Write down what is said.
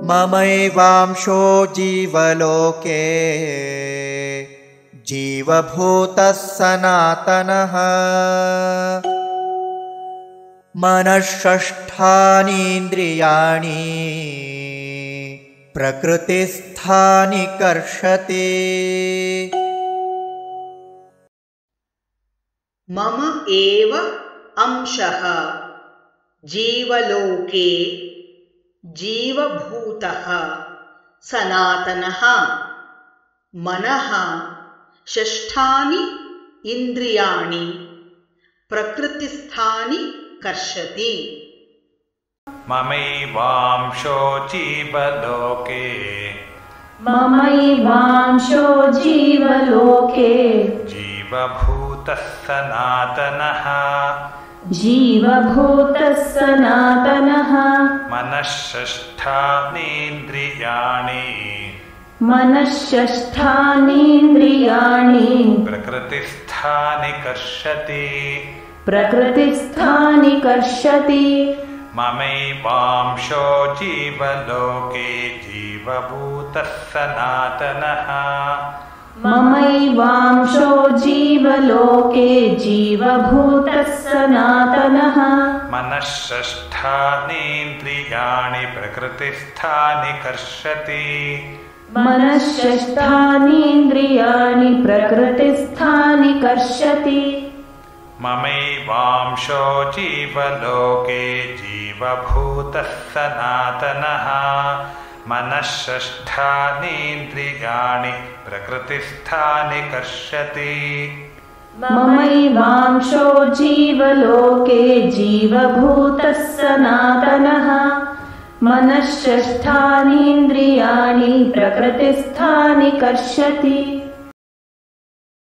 ममैवांशो जीवलोके जीवभूतः सनातनः मनःषष्ठानीन्द्रियाणि प्रकृतिस्थानि कर्षति। मम एव अंशः जीवलोके जीवभूतः सनातनः मनः षष्ठानि इन्द्रियाणि प्रकृतिस्थानि कर्षति। ममैवांशो जीवलोके जीवभूतः सनातनः जीवभूतः मनःषष्ठानीन्द्रियाणि प्रकृतिस्थानि कर्षति। ममैवांशो जीवलोके जीवभूतः सनातनः मनःषष्ठानीन्द्रियाणि प्रकृतिस्थानि कर्षति। ममैवांशो जीवलोके जीवभूतः सनातनः मनःषष्ठानीन्द्रियाणि प्रकृतिस्थानि कर्षति। ममैवांशो जीवलोके जीवभूतः सनातनः मनःषष्ठानीन्द्रियाणि प्रकृतिस्थानि कर्षति।